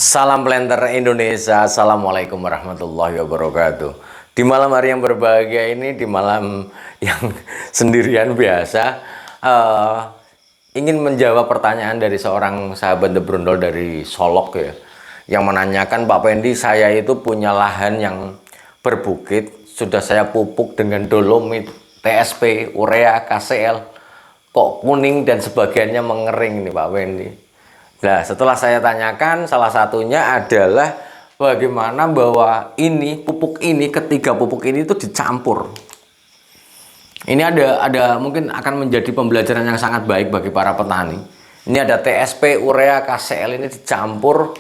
Salam Planter Indonesia, Assalamualaikum warahmatullahi wabarakatuh. Di malam hari yang berbahagia ini, di malam yang sendirian biasa, ingin menjawab pertanyaan dari seorang sahabat The Brondol dari Solok ya, yang menanyakan, Pak Pendi, saya itu punya lahan yang berbukit, sudah saya pupuk dengan dolomit, TSP, urea, KCL, kok kuning dan sebagainya mengering nih Pak Pendi. Nah, setelah saya tanyakan, salah satunya adalah bagaimana bahwa ini pupuk ini, ketiga pupuk ini itu dicampur. Ini ada mungkin akan menjadi pembelajaran yang sangat baik bagi para petani. Ini ada TSP, urea, KCL ini dicampur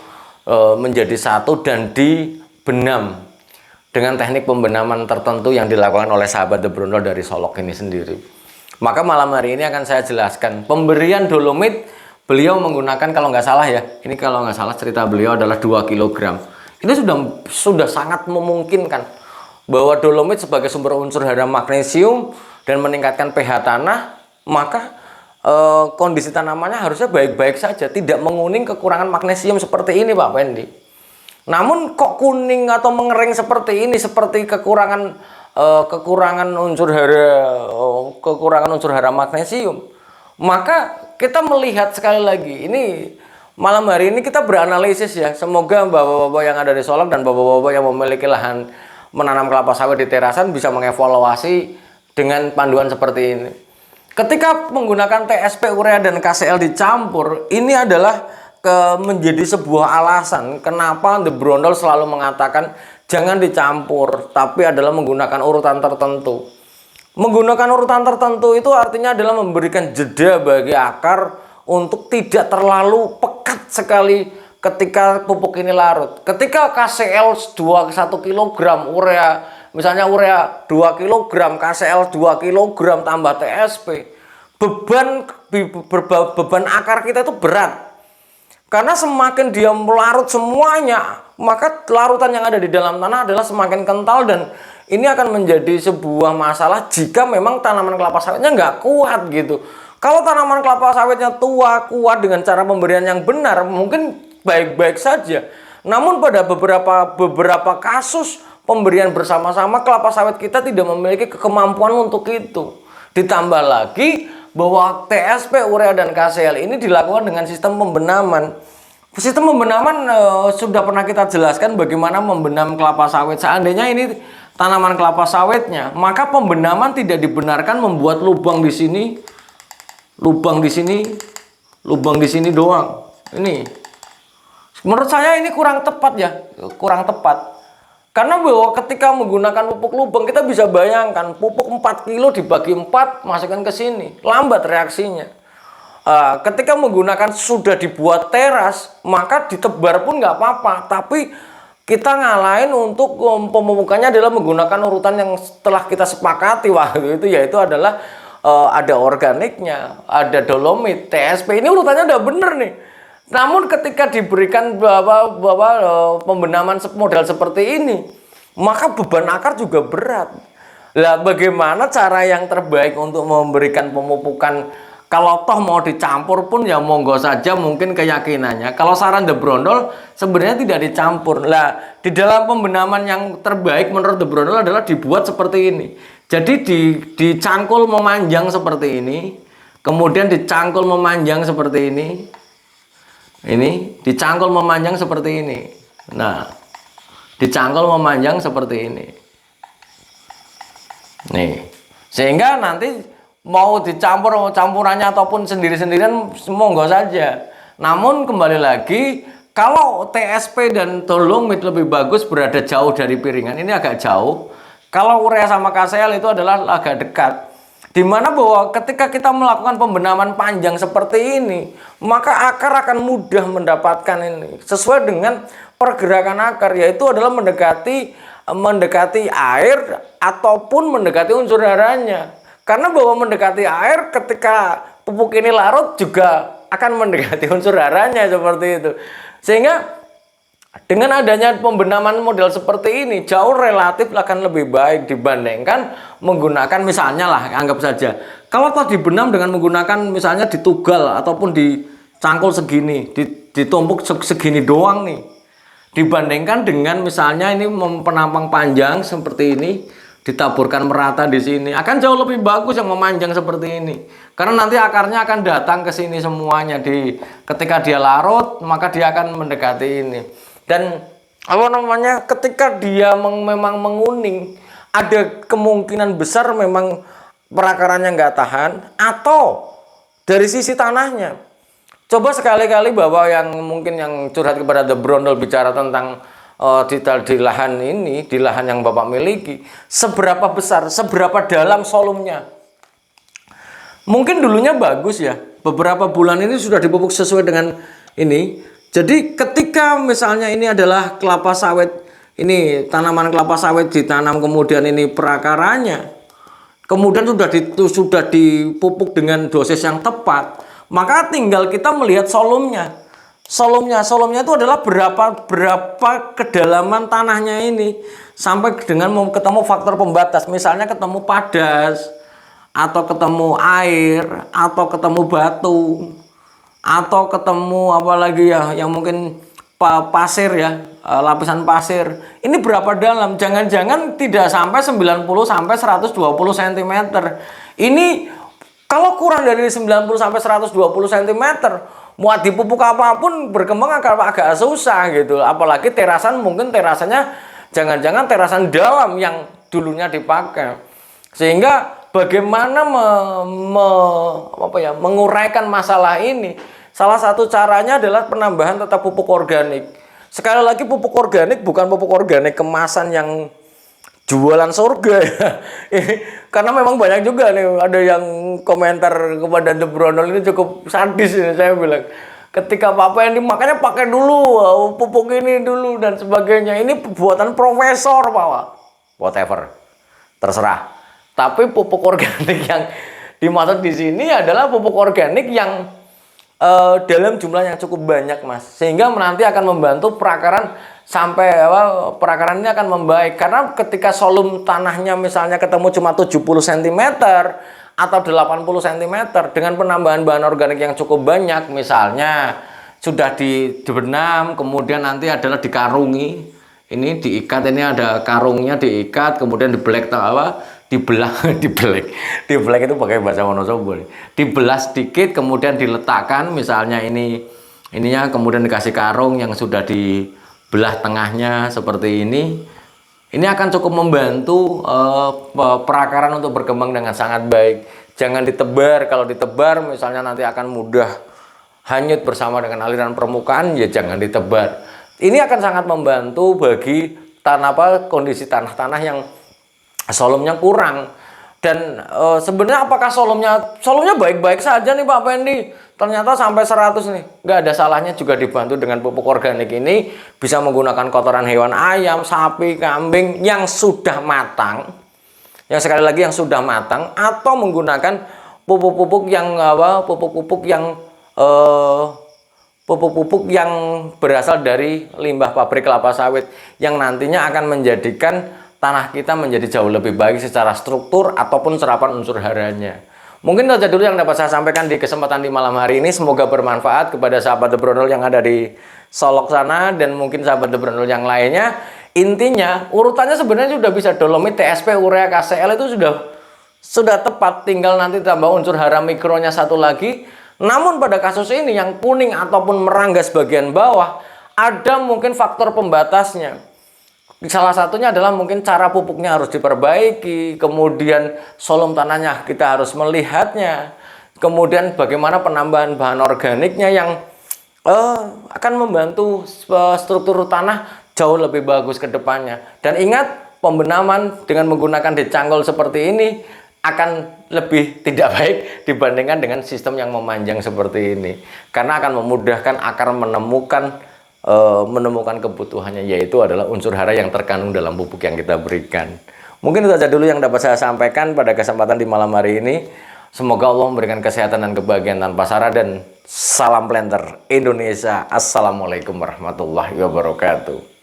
menjadi satu dan dibenam dengan teknik pembenaman tertentu yang dilakukan oleh sahabat The Brondol dari Solok ini sendiri. Maka malam hari ini akan saya jelaskan pemberian dolomit. Beliau menggunakan, kalau nggak salah ya, ini kalau nggak salah cerita beliau adalah 2 kg. Ini sudah sangat memungkinkan bahwa dolomit sebagai sumber unsur hara magnesium dan meningkatkan pH tanah, maka kondisi tanamannya harusnya baik-baik saja, tidak menguning kekurangan magnesium seperti ini Pak Pendi. Namun kok kuning atau mengering seperti ini, seperti kekurangan unsur hara magnesium. Maka kita melihat sekali lagi, ini malam hari ini kita beranalisis ya. Semoga bapak-bapak yang ada di Solok dan bapak-bapak yang memiliki lahan menanam kelapa sawit di terasan bisa mengevaluasi dengan panduan seperti ini. Ketika menggunakan TSP, urea, dan KCL dicampur, ini adalah menjadi sebuah alasan kenapa The Brondol selalu mengatakan jangan dicampur, tapi adalah menggunakan urutan tertentu. Menggunakan urutan tertentu itu artinya adalah memberikan jeda bagi akar untuk tidak terlalu pekat sekali ketika pupuk ini larut. Ketika KCL 1 kg, urea misalnya urea 2 kg, KCL 2 kg tambah TSP, beban akar kita itu berat. Karena semakin dia melarut semuanya, maka larutan yang ada di dalam tanah adalah semakin kental, dan ini akan menjadi sebuah masalah jika memang tanaman kelapa sawitnya nggak kuat gitu. Kalau tanaman kelapa sawitnya tua, kuat dengan cara pemberian yang benar, mungkin baik-baik saja. Namun pada beberapa kasus pemberian bersama-sama, kelapa sawit kita tidak memiliki kemampuan untuk itu. Ditambah lagi bahwa TSP, urea, dan KCL ini dilakukan dengan sistem pembenaman. Sistem pembenaman sudah pernah kita jelaskan bagaimana membenam kelapa sawit. Seandainya ini tanaman kelapa sawitnya, maka pembenaman tidak dibenarkan membuat lubang di sini, lubang di sini, lubang di sini doang. Ini menurut saya ini kurang tepat ya, kurang tepat. Karena bahwa ketika menggunakan pupuk lubang, kita bisa bayangkan pupuk 4 kilo dibagi 4 masukkan ke sini, lambat reaksinya. Ketika menggunakan sudah dibuat teras, maka ditebar pun nggak apa-apa, tapi kita ngalahin untuk pemupukannya adalah menggunakan urutan yang telah kita sepakati waktu itu, yaitu adalah ada organiknya, ada dolomit, TSP. Ini urutannya udah bener nih. Namun ketika diberikan pembenaman model seperti ini, maka beban akar juga berat. Lah, bagaimana cara yang terbaik untuk memberikan pemupukan? Kalau toh mau dicampur pun ya monggo saja, mungkin keyakinannya. Kalau saran The Brondol sebenarnya tidak dicampur. Lah, di dalam pembenaman yang terbaik menurut The Brondol adalah dibuat seperti ini. Jadi dicangkul memanjang seperti ini, kemudian dicangkul memanjang seperti ini. Ini dicangkul memanjang seperti ini. Nah, dicangkul memanjang seperti ini. Nih, sehingga nanti mau dicampur campurannya ataupun sendiri-sendirian monggo saja. Namun kembali lagi, kalau TSP dan dolomit lebih bagus berada jauh dari piringan, ini agak jauh. Kalau urea sama KCL itu adalah agak dekat. Dimana bahwa ketika kita melakukan pembenaman panjang seperti ini, maka akar akan mudah mendapatkan ini sesuai dengan pergerakan akar, yaitu adalah mendekati air ataupun mendekati unsur haranya. Karena bahwa mendekati air, ketika pupuk ini larut juga akan mendekati unsur haranya seperti itu. Sehingga dengan adanya pembenaman model seperti ini, jauh relatif akan lebih baik dibandingkan menggunakan, misalnya lah, anggap saja kalau toh dibenam dengan menggunakan misalnya ditugal ataupun dicangkul segini, ditumpuk segini doang nih. Dibandingkan dengan misalnya ini penampang panjang seperti ini, ditaburkan merata di sini, akan jauh lebih bagus yang memanjang seperti ini. Karena nanti akarnya akan datang ke sini semuanya. Ketika dia larut, maka dia akan mendekati ini. Dan apa namanya, ketika dia memang menguning, ada kemungkinan besar memang perakarannya nggak tahan, atau dari sisi tanahnya. Coba sekali-kali Bapak yang mungkin yang curhat kepada The Brondol bicara tentang detail di lahan ini, di lahan yang Bapak miliki, seberapa besar, seberapa dalam solumnya. Mungkin dulunya bagus ya, beberapa bulan ini sudah dipupuk sesuai dengan ini. Jadi ketika misalnya ini adalah kelapa sawit, ini tanaman kelapa sawit ditanam, kemudian ini perakarannya, kemudian sudah dipupuk dengan dosis yang tepat, maka tinggal kita melihat solumnya. Solumnya itu adalah berapa kedalaman tanahnya ini sampai dengan ketemu faktor pembatas. Misalnya ketemu padas, atau ketemu air, atau ketemu batu, atau ketemu apa lagi ya, yang mungkin pasir ya, lapisan pasir. Ini berapa dalam? Jangan-jangan tidak sampai 90 sampai 120 cm. Ini kalau kurang dari 90 sampai 120 cm, muat dipupuk apapun berkembang agak susah gitu. Apalagi terasan, mungkin terasannya jangan-jangan terasan dalam yang dulunya dipakai. Sehingga bagaimana menguraikan masalah ini? Salah satu caranya adalah penambahan tetap pupuk organik. Sekali lagi, pupuk organik bukan pupuk organik kemasan yang jualan surga ya. Karena memang banyak juga nih, ada yang komentar kepada The Brondol ini cukup sadis ini, saya bilang. Ketika Papa ini makanya pakai dulu pupuk ini dulu dan sebagainya. Ini buatan profesor, Pak. Whatever. Terserah. Tapi pupuk organik yang dimaksud di sini adalah pupuk organik yang dalam jumlah yang cukup banyak, Mas, sehingga nanti akan membantu perakaran sampai perakaran ini akan membaik. Karena ketika solum tanahnya misalnya ketemu cuma 70 cm atau 80 cm dengan penambahan bahan organik yang cukup banyak, misalnya sudah dibenam, kemudian nanti adalah dikarungi, ini diikat, ini ada karungnya, diikat, kemudian dibelah itu pakai bahasa Wonosobo, dibelah sedikit, kemudian diletakkan, misalnya ininya, kemudian dikasih karung yang sudah dibelah tengahnya seperti ini akan cukup membantu perakaran untuk berkembang dengan sangat baik. Jangan ditebar. Kalau ditebar misalnya nanti akan mudah hanyut bersama dengan aliran permukaan, ya jangan ditebar. Ini akan sangat membantu bagi kondisi tanah-tanah yang solumnya kurang. Dan sebenarnya apakah solumnya baik-baik saja nih Pak Pendi? Ternyata sampai 100 nih. Nggak ada salahnya juga dibantu dengan pupuk organik ini. Bisa menggunakan kotoran hewan ayam, sapi, kambing yang sudah matang. Yang sekali lagi yang sudah matang, atau menggunakan pupuk-pupuk yang berasal dari limbah pabrik kelapa sawit yang nantinya akan menjadikan tanah kita menjadi jauh lebih baik secara struktur ataupun serapan unsur haranya. Mungkin itu saja dulu yang dapat saya sampaikan di kesempatan di malam hari ini. Semoga bermanfaat kepada sahabat The Brondol yang ada di Solok sana dan mungkin sahabat The Brondol yang lainnya. Intinya urutannya sebenarnya sudah bisa, dolomit, TSP, urea, KCl itu sudah tepat. Tinggal nanti tambah unsur hara mikronya satu lagi. Namun pada kasus ini yang kuning ataupun meranggas bagian bawah, ada mungkin faktor pembatasnya. Salah satunya adalah mungkin cara pupuknya harus diperbaiki, kemudian solum tanahnya kita harus melihatnya, kemudian bagaimana penambahan bahan organiknya yang akan membantu struktur tanah jauh lebih bagus ke depannya. Dan ingat, pembenaman dengan menggunakan decanggol seperti ini akan lebih tidak baik dibandingkan dengan sistem yang memanjang seperti ini, karena akan memudahkan akar menemukan kebutuhannya, yaitu adalah unsur hara yang terkandung dalam pupuk yang kita berikan. Mungkin itu saja dulu yang dapat saya sampaikan pada kesempatan di malam hari ini. Semoga Allah memberikan kesehatan dan kebahagiaan tanpa syarat, dan salam planter Indonesia. Assalamualaikum warahmatullahi wabarakatuh.